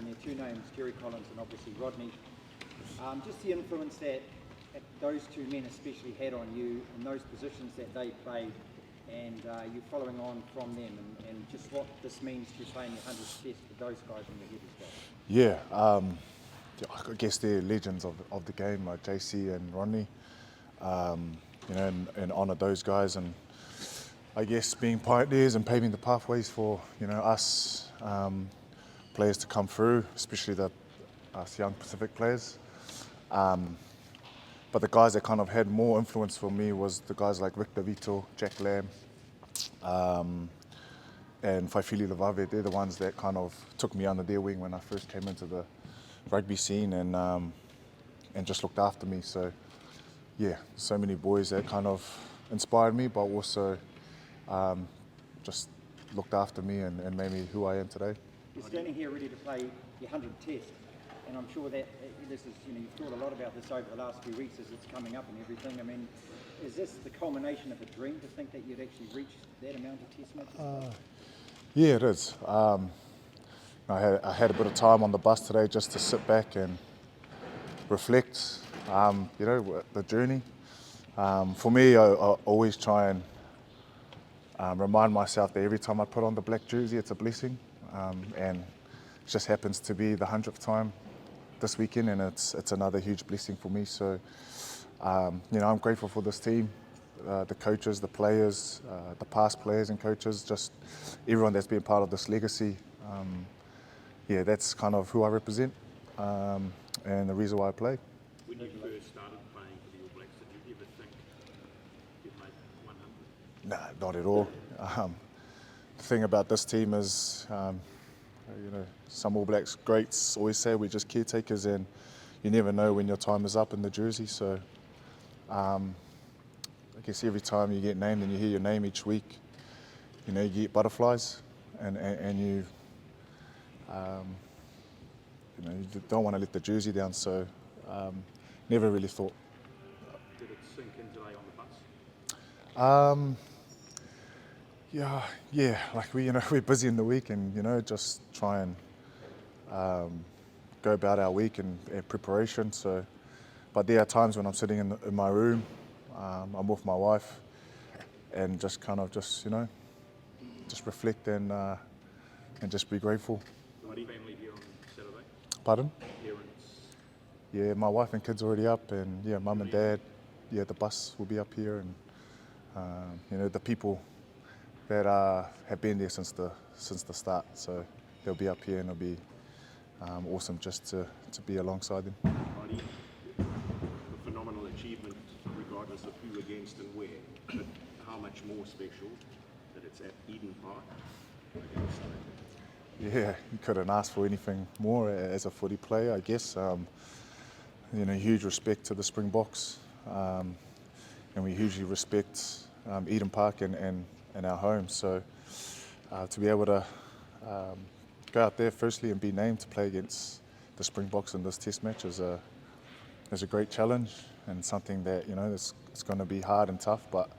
there, two names, Jerry Collins and obviously Rodney. Just the influence that those two men especially had on you in those positions that they played, and you following on from them, and just what this means to playing your 100th test with those guys in your head as well. Yeah, I guess they're legends of the game, like JC and Rodney. And honour those guys, and I guess being pioneers and paving the pathways for us players to come through, especially us young Pacific players. But the guys that kind of had more influence for me was the guys like Rick DeVito, Jack Lamb, and Faifili Lavave. They're the ones that kind of took me under their wing when I first came into the rugby scene, and just looked after me. So yeah, so many boys that kind of inspired me, but also just looked after me and made me who I am today. You're standing here ready to play your 100th test, and I'm sure that this is, you've thought a lot about this over the last few weeks as it's coming up and everything. I mean, is this the culmination of a dream to think that you'd actually reach that amount of test matches? Yeah, it is. I had a bit of time on the bus today just to sit back and reflect, the journey. For me, I always try and remind myself that every time I put on the black jersey, it's a blessing. And it just happens to be the 100th time this weekend, and it's another huge blessing for me. So, I'm grateful for this team, the coaches, the players, the past players and coaches, just everyone that's been part of this legacy. That's kind of who I represent, and the reason why I play. When you first started playing for the All Blacks, did you ever think you'd make 100? Nah, not at all. The thing about this team is, some All Blacks greats always say we're just caretakers, and you never know when your time is up in the jersey. So I guess every time you get named and you hear your name each week, you get butterflies, and you don't want to let the jersey down. So never really thought. Did it sink in today on the bus? Yeah, like we're busy in the week, and just try and go about our week and preparation. So, but there are times when I'm sitting in my room, I'm with my wife, and just kind of just reflect and just be grateful. Ardie family here on Saturday? Pardon? Parents? Yeah, my wife and kids are already up, and yeah, mum and dad. Yeah, the bus will be up here, and the people that have been there since the start. So they'll be up here, and it'll be awesome just to be alongside them. Ardie, a phenomenal achievement regardless of who against and where, but how much more special that it's at Eden Park against South Africa? Yeah, you couldn't ask for anything more as a footy player, I guess. Huge respect to the Springboks, and we hugely respect Eden Park and our home. So to be able to go out there firstly and be named to play against the Springboks in this test match is a great challenge, and something that it's going to be hard and tough, but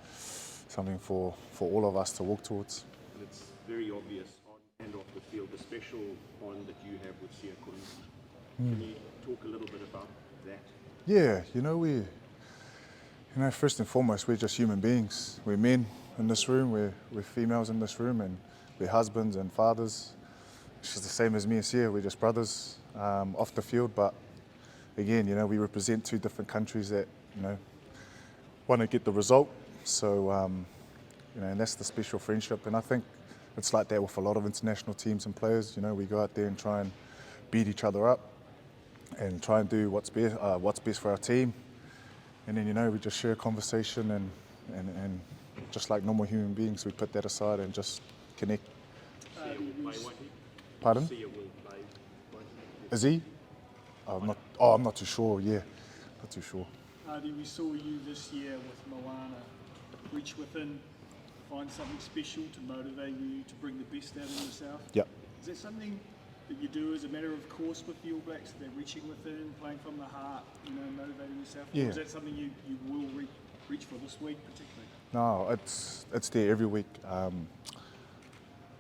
something for all of us to walk towards. And it's very obvious on and off the field, the special bond that you have with Sia Kurisi. Can you talk a little bit about that? Yeah, first and foremost, we're just human beings. We're men in this room, we're females in this room, and we're husbands and fathers. She's the same as me and Sia, we're just brothers off the field, but again, we represent two different countries that, want to get the result. So, and that's the special friendship, and I think it's like that with a lot of international teams and players. We go out there and try and beat each other up and try and do what's best for our team. And then, we just share a conversation and just like normal human beings, we put that aside and just connect. Sia will play, won't he? Pardon? Sia will play, won't he? Is he? I'm not too sure, yeah. Not too sure. Ardie, we saw you this year with Moana reach within, find something special to motivate you to bring the best out of yourself. Yeah. Is that something that you do as a matter of course with the All Blacks, that reaching within, playing from the heart, motivating yourself? Yeah. Or is that something you will reach for this week particularly? No, it's there every week.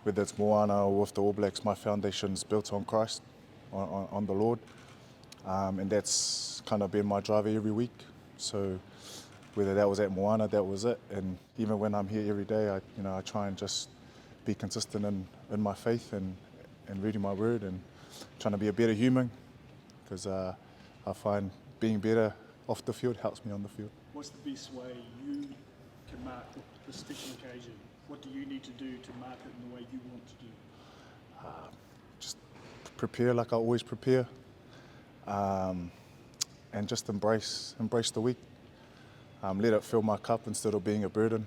Whether it's Moana or with the All Blacks, my foundation's built on Christ. on the Lord, and that's kind of been my driver every week. So whether that was at Moana, that was it. And even when I'm here every day, I try and just be consistent in my faith and reading my word and trying to be a better human, because I find being better off the field helps me on the field. What's the best way you can mark the special occasion? What do you need to do to mark it in the way you want to do? Just prepare like I always prepare, and just embrace the week. Let it fill my cup instead of being a burden,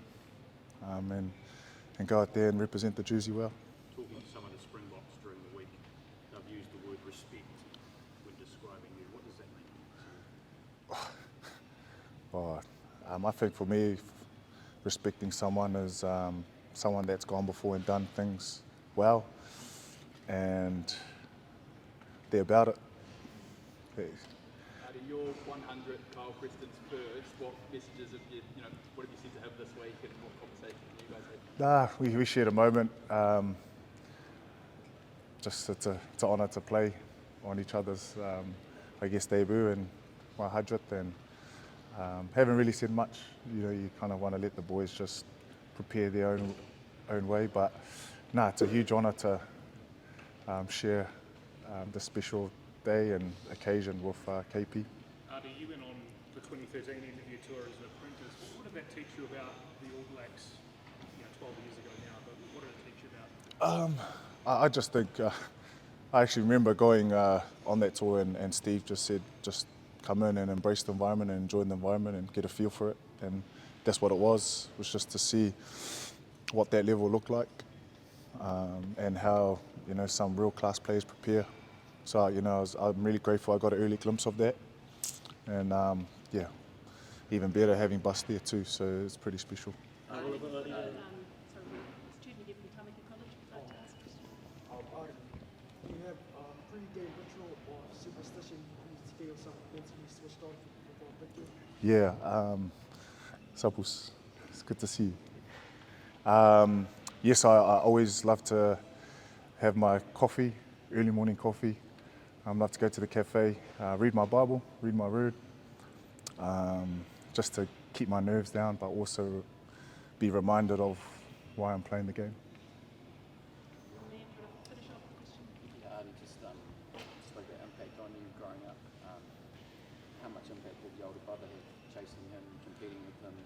and go out there and represent the Jersey well. Talking to some of the Springboks during the week, they've used the word respect when describing you. What does that mean to you? I think for me, respecting someone is someone that's gone before and done things well, and they're about it. Out of your 100 Kyle Preston's first, what messages have you, what have you said to him this week, and what conversations have you guys had? We shared a moment. Just it's an honour to play on each other's, debut and 100th, and haven't really said much. You kind of want to let the boys just prepare their own way, but it's a huge honour to share this special day and occasion with KP. Ardie, you went on the 2013 interview tour as an apprentice. What did that teach you about the All Blacks 12 years ago now, but what did it teach you about? I just think, I actually remember going on that tour, and Steve just said, just come in and embrace the environment and enjoy the environment and get a feel for it. And that's what it was just to see what that level looked like, and how, some real class players prepare. So, I'm really grateful I got an early glimpse of that. And even better having Bus there too, so it's pretty special. Student here from Tamaki College, would like to ask a question. Do you have a pre-game ritual or superstition you feel something mentally switched on before victory? Yeah, Sapus, it's good to see you. Yes, I always love to have my coffee, early morning coffee. I love to go to the cafe, read my Bible, read my word, just to keep my nerves down, but also be reminded of why I'm playing the game. May I finish off the question? Just spoke about impact on you growing up. How much impact did your older brother have chasing him, competing with him?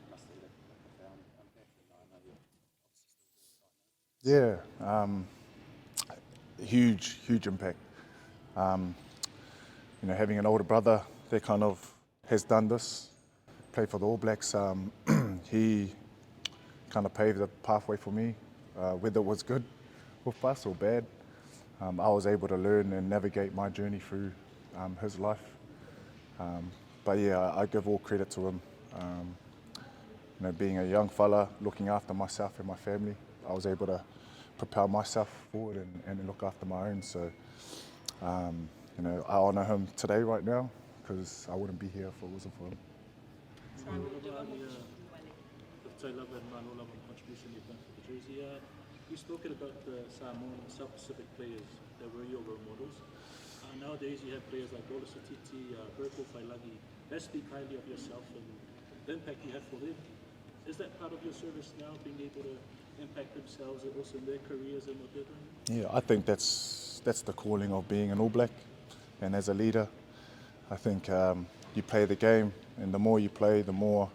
Must have had a profound impact. And I know you're obviously still doing it right now. Yeah, huge impact. Having an older brother that kind of has done this, played for the All Blacks, he kind of paved the pathway for me, whether it was good with us or bad. I was able to learn and navigate my journey through his life. But yeah, I give all credit to him. Being a young fella, looking after myself and my family, I was able to propel myself forward and look after my own. So, I honour him today, right now, because I wouldn't be here if it wasn't for him. Sorry, we'll do one more question from Wally. Tailava and Manolava contribution you've done for the Jersey. You've spoken about the Samoan and South Pacific players that were your role models. Nowadays you have players like Bola Satiti, Berko Failagi. They speak highly of yourself and the impact you have for them. Is that part of your service now, being able to impact themselves and also in their careers and what they're doing? Yeah, I think that's the calling of being an All Black, and as a leader, I think you play the game, and the more you play, the more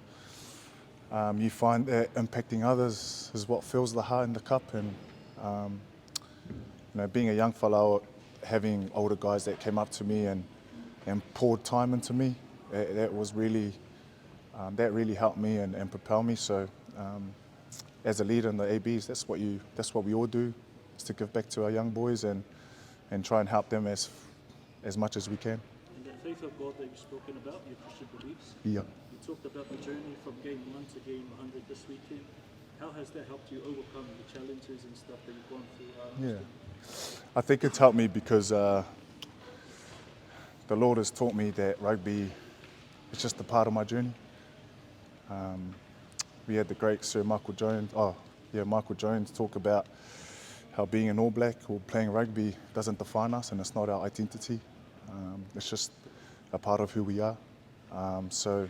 you find that impacting others is what fills the heart in the cup. And being a young fellow, having older guys that came up to me and poured time into me, that was really that really helped me and propelled me. So as a leader in the ABs, that's what we all do, is to give back to our young boys and try and help them as much as we can. And the faith of God that you've spoken about, your Christian beliefs. Yeah. You talked about the journey from game 1 to game 100 this weekend. How has that helped you overcome the challenges and stuff that you've gone through? Yeah, I think it's helped me because the Lord has taught me that rugby is just a part of my journey. We had the great Sir Michael Jones talk about how being an All Black or playing rugby doesn't define us, and it's not our identity. It's just a part of who we are. So,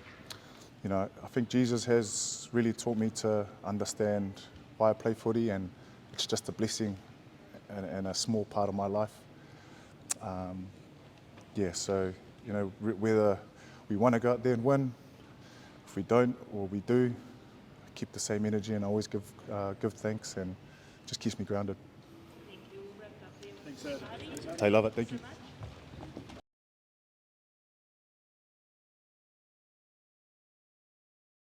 you know, I think Jesus has really taught me to understand why I play footy, and it's just a blessing and a small part of my life. Yeah, so, you know, whether we want to go out there and win, if we don't or we do, I keep the same energy and I always give thanks, and just keeps me grounded. Thank you. We'll wrap it up there. Thanks, Ardie. I love it. Thank you. So much.